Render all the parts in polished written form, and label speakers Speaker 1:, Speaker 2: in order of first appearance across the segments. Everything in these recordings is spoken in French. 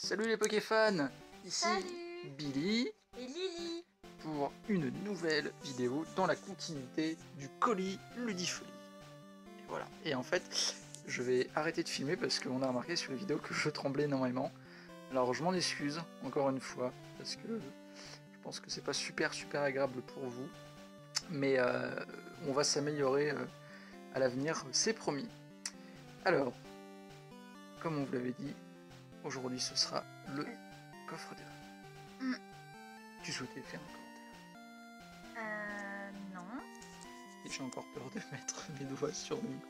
Speaker 1: Salut les Pokéfans, ici
Speaker 2: Salut
Speaker 1: Billy
Speaker 2: et Lily.
Speaker 1: pour une nouvelle vidéo dans la continuité du colis Ludifolie. Et voilà, et en fait je vais arrêter de filmer parce qu'on a remarqué sur les vidéos que je tremblais énormément. Alors je m'en excuse encore une fois parce que je pense que c'est pas super agréable pour vous, mais on va s'améliorer à l'avenir, c'est promis. Alors, comme on vous l'avait dit, aujourd'hui ce sera le coffre des draps. Tu souhaitais faire un commentaire?
Speaker 2: Non.
Speaker 1: Et j'ai encore peur de mettre mes doigts sur le micro.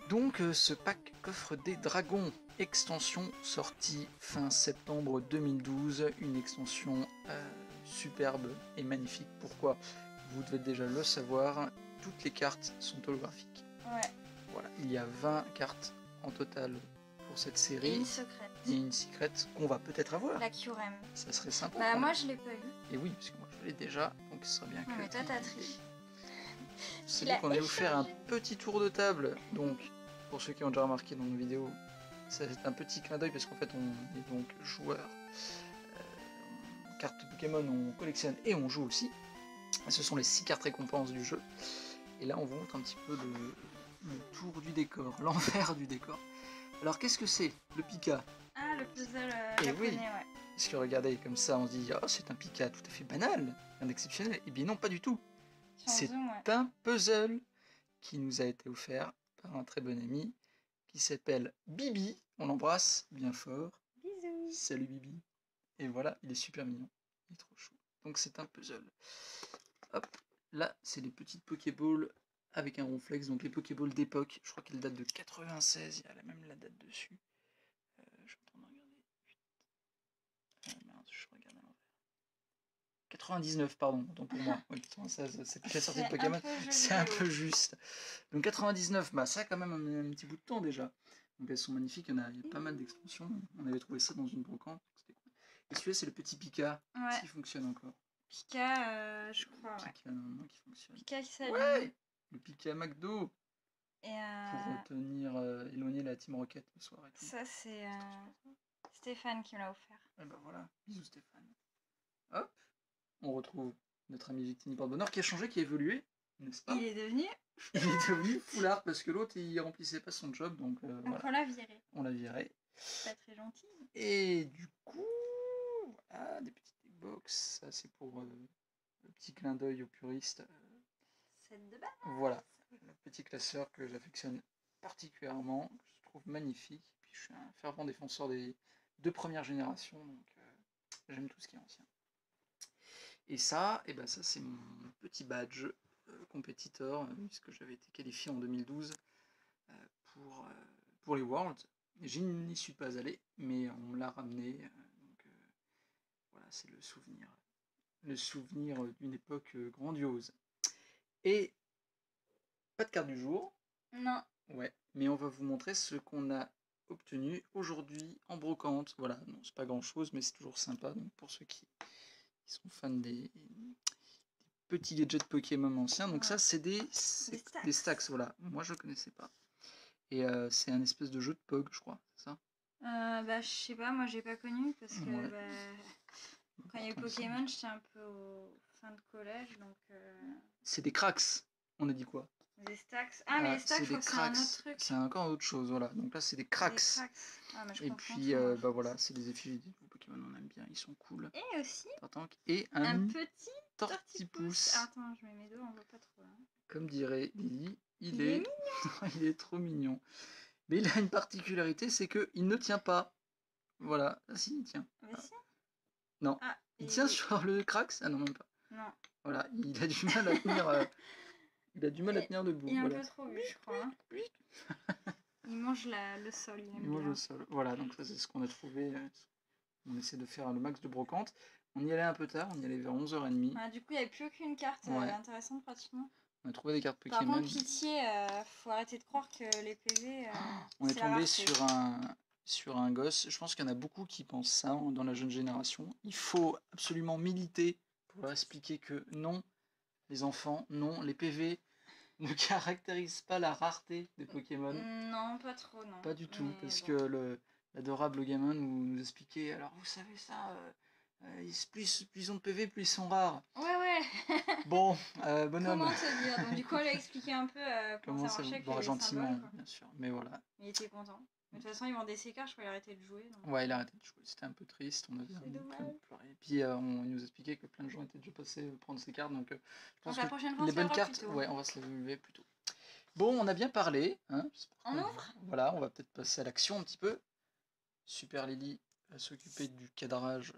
Speaker 1: Donc ce pack coffre des dragons, extension sortie fin septembre 2012, une extension superbe et magnifique. Pourquoi? Vous devez déjà le savoir, toutes les cartes sont holographiques.
Speaker 2: Ouais.
Speaker 1: Voilà, il y a 20 cartes en total pour cette série.
Speaker 2: Et une secrète.
Speaker 1: Et une secrète qu'on va peut-être avoir.
Speaker 2: La Curem.
Speaker 1: Ça serait sympa.
Speaker 2: Bah moi je l'ai pas eu.
Speaker 1: Et oui, parce que moi je l'ai déjà, donc ce serait bien que...
Speaker 2: Mais toi t'as triché.
Speaker 1: C'est dit qu'on allait vous faire un petit tour de table. Donc, pour ceux qui ont déjà remarqué dans nos vidéos, c'est un petit clin d'œil parce qu'en fait on est donc joueur. Cartes Pokémon, on collectionne et on joue aussi. Ce sont les 6 cartes récompenses du jeu. Et là on vous montre un petit peu le tour du décor, l'envers du décor. Alors qu'est-ce que c'est le Pika?
Speaker 2: Ah, le puzzle
Speaker 1: Et
Speaker 2: japonais,
Speaker 1: oui.
Speaker 2: ouais.
Speaker 1: Parce que regardez, comme ça on se dit, oh c'est un Pika tout à fait banal, rien d'exceptionnel. Et bien non, pas du tout. C'est un puzzle qui nous a été offert par un très bon ami qui s'appelle Bibi. On l'embrasse bien fort.
Speaker 2: Bisous.
Speaker 1: Salut Bibi. Et voilà, il est super mignon. Il est trop chou. Donc c'est un puzzle. Hop, là c'est les petites Pokéballs avec un ronflex. Donc les Pokéballs d'époque, je crois qu'elles datent de 96. Il y a même la date dessus. Je suis en train de regarder. Mince, je regarde à l'envers. 99, pardon, autant pour moi. Oui, 96, c'est plus la sortie de Pokémon. C'est un peu juste. Donc 99, bah ça a quand même un petit bout de temps déjà. Donc elles sont magnifiques, il y a pas mal d'extensions. On avait trouvé ça dans une brocante. Cool. Et celui-là, c'est le petit Pika qui fonctionne encore.
Speaker 2: Pika, je crois,
Speaker 1: Pika, non, qui fonctionne.
Speaker 2: Pika qui s'allume.
Speaker 1: Ouais, le Pika McDo.
Speaker 2: Et
Speaker 1: pour tenir éloigner la Team Rocket le soir et tout.
Speaker 2: Ça, c'est Stéphane qui me l'a offert.
Speaker 1: Et bah voilà, bisous Stéphane. Hop, on retrouve notre ami Victini Porte-Bonheur qui a changé, qui a évolué, n'est-ce pas?
Speaker 2: Il est devenu
Speaker 1: foulard parce que l'autre il remplissait pas son job, donc voilà.
Speaker 2: On l'a viré.
Speaker 1: On l'a viré.
Speaker 2: Pas très gentil.
Speaker 1: Et du coup, voilà, des petites box, ça c'est pour le petit clin d'œil aux puristes.
Speaker 2: Celle de base.
Speaker 1: Voilà, le petit classeur que j'affectionne particulièrement, que je trouve magnifique. Puis je suis un fervent défenseur des 2 premières générations, donc j'aime tout ce qui est ancien. Et ça, et ben ça c'est mon petit badge compétiteur, puisque j'avais été qualifié en 2012 pour les Worlds. Je n'y suis pas allé, mais on me l'a ramené, donc voilà, c'est le souvenir d'une époque grandiose. Et pas de carte du jour.
Speaker 2: Non.
Speaker 1: Ouais, mais on va vous montrer ce qu'on a obtenu aujourd'hui en brocante. Voilà, non, c'est pas grand chose, mais c'est toujours sympa. Donc pour ceux qui sont fans des petits gadgets Pokémon anciens. Donc ça, c'est des stacks. Voilà, moi je connaissais pas. Et c'est un espèce de jeu de Pog, je crois, c'est ça?
Speaker 2: Bah, je sais pas, moi j'ai pas connu parce que quand il y a eu Pokémon, j'étais un peu au fin de collège, donc...
Speaker 1: C'est des cracks, on a dit quoi?
Speaker 2: Des stacks. Ah, mais les stacks, je crois que c'est un autre truc.
Speaker 1: C'est encore autre chose, voilà. Donc là, c'est des cracks.
Speaker 2: Ah, mais je
Speaker 1: et puis, bah voilà, c'est des effigies des Pokémon, on aime bien, ils sont cool.
Speaker 2: Et aussi,
Speaker 1: et un petit Tortipousse.
Speaker 2: Attends, je mets mes doigts, on voit pas trop là.
Speaker 1: Comme dirait Lily, il
Speaker 2: est
Speaker 1: mignon. Il est trop mignon. Mais il a une particularité, c'est qu'il ne tient pas. Voilà. Ah si, il tient.
Speaker 2: Mais si.
Speaker 1: Non. Il tient sur le Crax. Ah non, même pas.
Speaker 2: Non.
Speaker 1: Voilà, il a du mal à tenir. Il a du mal à tenir debout.
Speaker 2: Il est un peu trop bu, je crois. Hein. Il mange le sol.
Speaker 1: Il mange le sol. Voilà, donc ça c'est ce qu'on a trouvé. On essaie de faire le max de brocante. On y allait un peu tard, on y allait vers 11h30.
Speaker 2: Ah, du coup, il n'y avait plus aucune carte intéressante pratiquement.
Speaker 1: On a trouvé des cartes Pokémon.
Speaker 2: Par contre, pitié, faut arrêter de croire que les PV.
Speaker 1: On est tombé sur un gosse. Je pense qu'il y en a beaucoup qui pensent ça dans la jeune génération. Il faut absolument militer pour leur expliquer que non, les enfants, non, les PV ne caractérisent pas la rareté des Pokémon.
Speaker 2: Non, pas trop, non.
Speaker 1: Pas du tout, parce que l'adorable gamin nous expliquait, alors vous savez ça, plus ils ont de PV, plus ils sont rares.
Speaker 2: Ouais.
Speaker 1: Bon, bonhomme.
Speaker 2: Comment te dire? Donc du coup, on lui a expliqué un peu comment ça marchait avec les
Speaker 1: gentiment,
Speaker 2: symboles, quoi.
Speaker 1: bien sûr, mais voilà.
Speaker 2: Il était content. Mais de toute façon, ils vendaient ses cartes, je crois qu'il a arrêté de jouer. Donc...
Speaker 1: Ouais, il a arrêté de jouer, c'était un peu triste, on avait
Speaker 2: C'est dommage.
Speaker 1: plein de pleurer. Et puis il nous expliquait que plein de gens étaient déjà passés prendre ses cartes, donc je pense
Speaker 2: la
Speaker 1: que
Speaker 2: prochaine fois,
Speaker 1: les
Speaker 2: on
Speaker 1: bonnes
Speaker 2: se
Speaker 1: cartes,
Speaker 2: plutôt.
Speaker 1: ouais, on va se les lever plus tôt. Bon, on a bien parlé, hein.
Speaker 2: On ouvre?
Speaker 1: Voilà, on va peut-être passer à l'action un petit peu. Super Lily va s'occuper du cadrage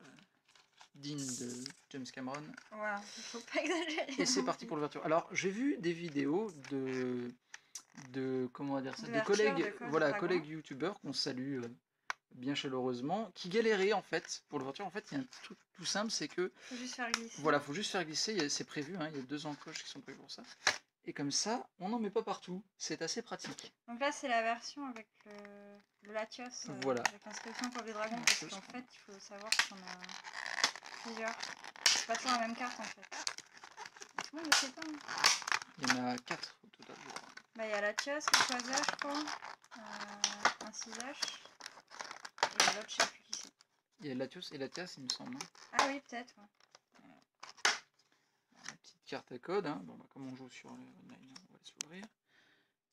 Speaker 1: digne de James Cameron.
Speaker 2: Voilà, il faut pas exagérer.
Speaker 1: Et c'est parti pour l'ouverture. Alors, j'ai vu des vidéos comment dire ça, de collègues, voilà, collègues youtubeurs qu'on salue bien chaleureusement, qui galéraient en fait pour l'ouverture. En fait, il y a un truc tout simple, c'est que
Speaker 2: faut juste faire glisser.
Speaker 1: Voilà, faut juste faire glisser. C'est prévu, hein, il y a 2 encoches qui sont prévues pour ça. Et comme ça, on n'en met pas partout. C'est assez pratique.
Speaker 2: Donc là, c'est la version avec le Latios,
Speaker 1: voilà.
Speaker 2: avec l'inscription Coffre des Dragons, parce qu'en fait, il faut savoir qu'on a plusieurs. C'est pas toujours la même carte en fait. Tout le monde ne sait pas. Hein.
Speaker 1: Il y en a 4 au total.
Speaker 2: Bah, il y a Latios, le Quasar, je crois, un 6H, et l'autre, je sais plus qui c'est.
Speaker 1: Il y a Latios et Latias, il me semble. Hein.
Speaker 2: Ah oui, peut-être. Ouais.
Speaker 1: La petite carte à code. Hein. Bon, bah, comme on joue sur le online, on va s'ouvrir.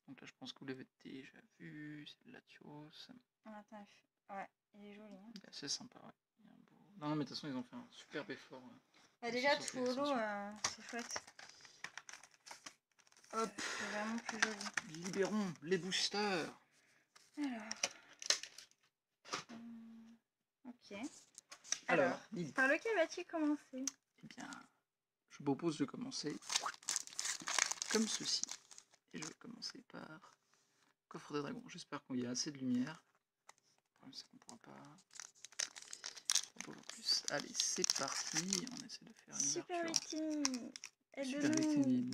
Speaker 1: Donc là, je pense que vous l'avez déjà vu. C'est le Latios.
Speaker 2: Attends, ouais, il est joli. Hein.
Speaker 1: Il est assez sympa, ouais. Il y a un beau... Non, mais de toute façon, ils ont fait un superbe effort.
Speaker 2: Bah, déjà, tout holo, c'est chouette.
Speaker 1: Hop.
Speaker 2: C'est vraiment plus joli.
Speaker 1: Libérons les boosters.
Speaker 2: Alors. Ok.
Speaker 1: Alors,
Speaker 2: par lequel vas-tu commencer?
Speaker 1: Eh bien, je propose de commencer comme ceci. Et je vais commencer par Coffre des Dragons. J'espère qu'il y a assez de lumière. Le problème, c'est qu'on ne pourra pas voir plus. Allez, c'est parti. On essaie de faire une
Speaker 2: Super
Speaker 1: ouverture.
Speaker 2: Victime.
Speaker 1: Super Victime.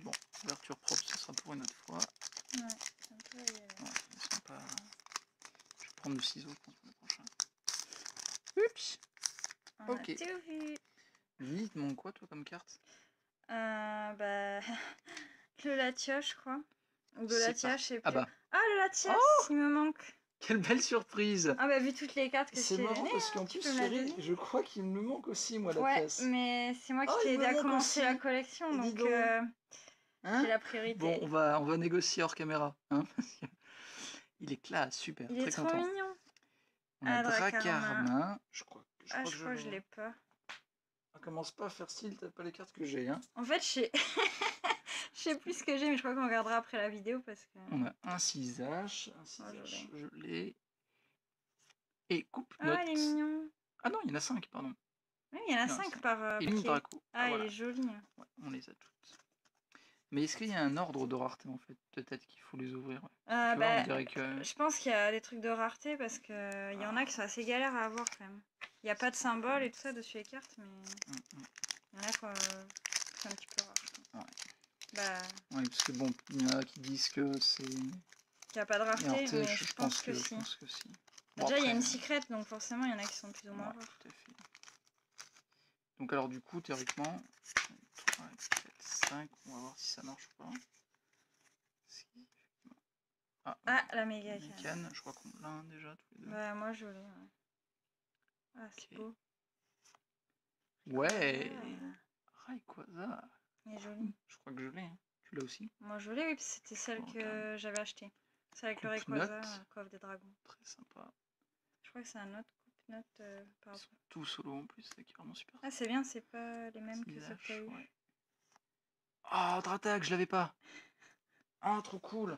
Speaker 1: Bon, ouverture propre, ce sera pour une autre fois.
Speaker 2: Ouais, c'est un peu...
Speaker 1: Ouais, pas... Je vais prendre le ciseau, je pense, pour le prochain. Oups. Ok. Lily, te manque quoi, toi, comme carte?
Speaker 2: Bah... le Latios, je crois. Ou le Latias, je sais plus.
Speaker 1: Ah bah.
Speaker 2: Ah, le Latias, il me manque.
Speaker 1: Quelle belle surprise!
Speaker 2: Ah bah vu toutes les cartes que je t'ai données,
Speaker 1: c'est marrant parce qu'en plus, chérie, je crois qu'il me manque aussi, moi, la pièce.
Speaker 2: Ouais, mais c'est moi qui t'ai aidé à commencer la collection, donc j'ai la priorité.
Speaker 1: Bon, on va négocier hors caméra. Hein, parce que il est classe, super,
Speaker 2: il
Speaker 1: très
Speaker 2: est trop
Speaker 1: content.
Speaker 2: mignon.
Speaker 1: On a Dracarmin. Je crois
Speaker 2: que je l'ai pas.
Speaker 1: On commence pas à faire style, t'as pas les cartes que j'ai. Hein.
Speaker 2: En fait, je sais plus ce que j'ai, mais je crois qu'on regardera après la vidéo parce que...
Speaker 1: On a un 6H, je l'ai. Et coupe note.
Speaker 2: Ah, il est mignon.
Speaker 1: Ah non, il y en a 5, pardon.
Speaker 2: Oui, il y en a 5 par
Speaker 1: et une Draco.
Speaker 2: Ah, voilà. Il est joli.
Speaker 1: Ouais, on les a toutes. Mais est-ce qu'il y a un ordre de rareté en fait? Peut-être qu'il faut les ouvrir. Ouais.
Speaker 2: Bah, je pense qu'il y a des trucs de rareté parce qu'il y en a qui sont assez galères à avoir quand même. Il n'y a pas de symbole et tout ça dessus les cartes, mais il y en a qui sont un petit peu rares. Ouais.
Speaker 1: Bah... Oui, parce que bon, il y en a qui disent que c'est...
Speaker 2: Qu'il n'y a pas de rareté, mais je pense que si.
Speaker 1: Je pense que si.
Speaker 2: Bon, déjà, il y a une secrète, donc forcément, il y en a qui sont plus ou moins rares.
Speaker 1: Tout à fait. Donc alors du coup, théoriquement, 3, 4, 5, on va voir si ça marche ou pas.
Speaker 2: Ah, la méga
Speaker 1: canne. Je crois qu'on l'a déjà tous les deux.
Speaker 2: Bah moi je l'ai, ouais. Ah, c'est beau.
Speaker 1: Ouais. Rayquaza.
Speaker 2: Il est joli.
Speaker 1: Je crois que je l'ai. Hein. Tu l'as aussi?
Speaker 2: Moi je l'ai, oui, c'était celle que j'avais achetée. C'est avec le Rayquaza, Coffre des Dragons.
Speaker 1: Très sympa.
Speaker 2: Je crois que c'est un autre coupe-note par rapport.
Speaker 1: Tout solo en plus, c'est vraiment super.
Speaker 2: Ah, c'est bien, c'est pas les mêmes que ceux que tu as eu.
Speaker 1: Ouais. Ah, Dratag, je l'avais pas. Ah, trop cool.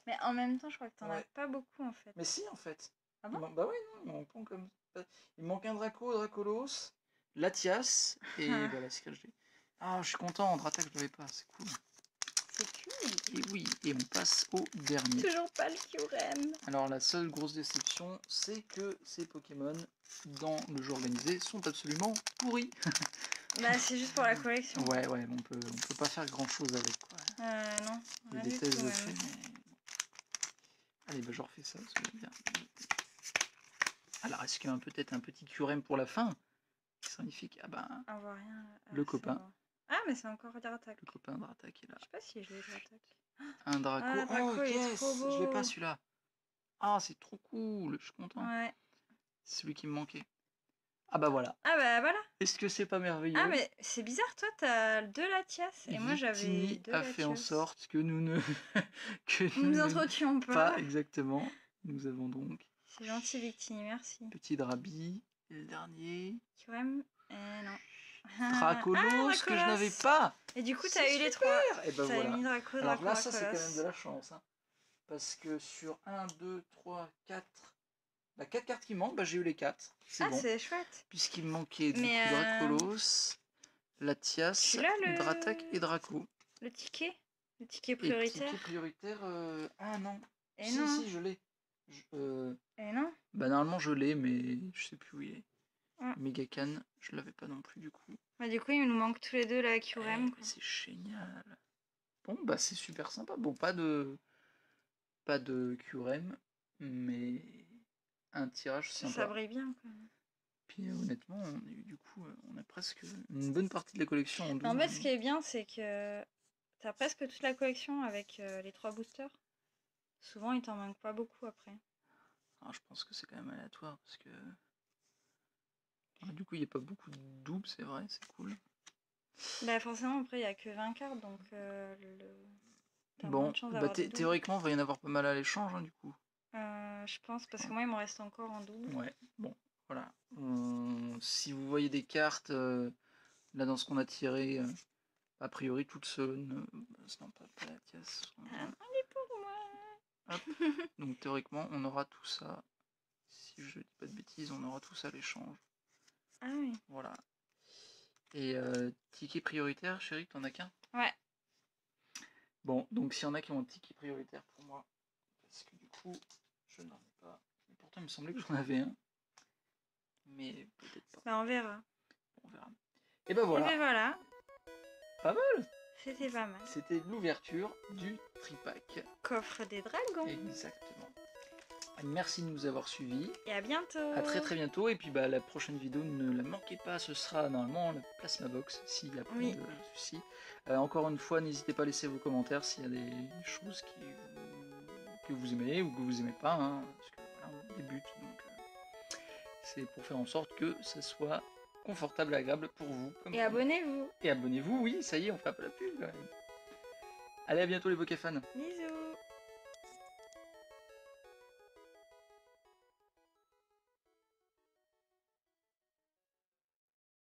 Speaker 2: Mais en même temps, je crois que t'en as pas beaucoup en fait.
Speaker 1: Mais si, en fait.
Speaker 2: Ah bon?
Speaker 1: Bah oui, non, il manque comme... Il manque un Draco, Dracolos, Latias, et voilà ce que j'ai. Ah, je suis content, Dratag, je l'avais pas, c'est cool.
Speaker 2: C'est cool.
Speaker 1: Et oui, et on passe au dernier.
Speaker 2: Toujours pas le Kyurem.
Speaker 1: Alors la seule grosse déception, c'est que ces Pokémon, dans le jeu organisé, sont absolument pourris.
Speaker 2: Bah c'est juste pour la collection.
Speaker 1: Ouais, on peut pas faire grand chose avec quoi.
Speaker 2: Non.
Speaker 1: Il y a des tests de fait, mais... Allez, bah je refais ça, ça va bien. Alors, est-ce qu'il y a peut-être un petit Kyurem pour la fin? Qui serait magnifique. Ah ben,
Speaker 2: on voit rien.
Speaker 1: Le copain.
Speaker 2: Bon. Ah, mais c'est encore Dratak.
Speaker 1: Le copain Dratak est là.
Speaker 2: Je sais pas si je l'ai Dratak.
Speaker 1: Un Draco.
Speaker 2: Ah, Draco, il est trop beau.
Speaker 1: Je l'ai pas celui-là. Ah, c'est trop cool, je suis content.
Speaker 2: Ouais.
Speaker 1: C'est celui qui me manquait. Ah bah voilà.
Speaker 2: Ah bah voilà.
Speaker 1: Est-ce que c'est pas merveilleux?
Speaker 2: Ah mais c'est bizarre, toi t'as 2 Latias et moi j'avais
Speaker 1: Victini
Speaker 2: 2
Speaker 1: a fait en
Speaker 2: Latios.
Speaker 1: sorte que nous ne que
Speaker 2: Nous
Speaker 1: nous
Speaker 2: nous
Speaker 1: ne
Speaker 2: entretuons
Speaker 1: pas
Speaker 2: pas.
Speaker 1: exactement. Nous avons donc
Speaker 2: C'est gentil Victini, merci.
Speaker 1: petit Drabi et le dernier
Speaker 2: Kyurem, non.
Speaker 1: Dracolos que je n'avais
Speaker 2: Dracolos.
Speaker 1: pas.
Speaker 2: Et du coup
Speaker 1: C'est
Speaker 2: t'as eu les 3.
Speaker 1: Et ben
Speaker 2: T'as
Speaker 1: voilà.
Speaker 2: mis Draco,
Speaker 1: Alors là, ça c'est quand même de
Speaker 2: Dracolos.
Speaker 1: la chance, hein. Parce que sur 1, 2, 3, 4, bah, 4 cartes qui manquent, bah, j'ai eu les 4. C'est
Speaker 2: Ah
Speaker 1: bon.
Speaker 2: c'est chouette.
Speaker 1: Puisqu'il me manquait du
Speaker 2: Mais
Speaker 1: coup Dracolos, Latias,
Speaker 2: tu l'as
Speaker 1: Dratak et Draco.
Speaker 2: le ticket? Le ticket
Speaker 1: Et
Speaker 2: prioritaire?
Speaker 1: ticket prioritaire, ah non.
Speaker 2: Et
Speaker 1: Si,
Speaker 2: non.
Speaker 1: si, je l'ai.
Speaker 2: Et non.
Speaker 1: Bah normalement je l'ai, mais je sais plus où il est.
Speaker 2: Ah.
Speaker 1: Megacan, je l'avais pas non plus du coup.
Speaker 2: Bah du coup il nous manque tous les deux la Kyurem.
Speaker 1: C'est génial. Bon bah c'est super sympa. Bon pas de QRM, mais un tirage sympa.
Speaker 2: Ça brille bien quoi.
Speaker 1: Puis honnêtement, on a eu, du coup, on a presque une bonne partie de la collection en double.
Speaker 2: En fait, ce qui est bien, c'est que t'as presque toute la collection avec les 3 boosters. Souvent, il t'en manque pas beaucoup après.
Speaker 1: Alors, je pense que c'est quand même aléatoire parce que du coup, il n'y a pas beaucoup de doubles, c'est vrai, c'est cool.
Speaker 2: Bah forcément, après, il n'y a que 20 cartes, donc t'as moins
Speaker 1: Bon,
Speaker 2: de chance
Speaker 1: bah
Speaker 2: d'avoir des doubles.
Speaker 1: théoriquement, il va y en avoir pas mal à l'échange, hein, du coup.
Speaker 2: Je pense, parce que moi, il me reste encore en double.
Speaker 1: Ouais, bon, voilà. Si vous voyez des cartes, là, dans ce qu'on a tiré, a priori, toutes ceux... non, pas la pièce.
Speaker 2: Ah non, il est pour moi.
Speaker 1: Hop. Donc, théoriquement, on aura tout ça. Si je dis pas de bêtises, on aura tout ça à l'échange.
Speaker 2: Ah oui.
Speaker 1: Voilà. Et ticket prioritaire, chérie, t'en as qu'un?
Speaker 2: Ouais.
Speaker 1: Bon, donc s'il y en a qui ont un ticket prioritaire pour moi, parce que du coup, je n'en ai pas. Et pourtant, il me semblait que j'en avais un. Mais peut-être pas.
Speaker 2: Bah on verra.
Speaker 1: On verra. Et ben voilà.
Speaker 2: Et ben voilà.
Speaker 1: Pas mal.
Speaker 2: C'était pas mal.
Speaker 1: C'était l'ouverture du tripack.
Speaker 2: Coffre des dragons.
Speaker 1: Exactement. Merci de nous avoir suivis.
Speaker 2: Et à bientôt.
Speaker 1: À très très bientôt. Et puis bah la prochaine vidéo, ne la manquez pas. Ce sera normalement la Plasma Box, s'il n'y a pas de soucis. Encore une fois, n'hésitez pas à laisser vos commentaires s'il y a des choses que vous aimez ou que vous aimez pas. Hein, parce que voilà, on débute. Donc c'est pour faire en sorte que ça soit confortable et agréable pour vous.
Speaker 2: Et abonnez-vous.
Speaker 1: Et abonnez-vous, oui, ça y est, on fait un peu la pub quand même. Allez, à bientôt les Pokéfans.
Speaker 2: Bisous.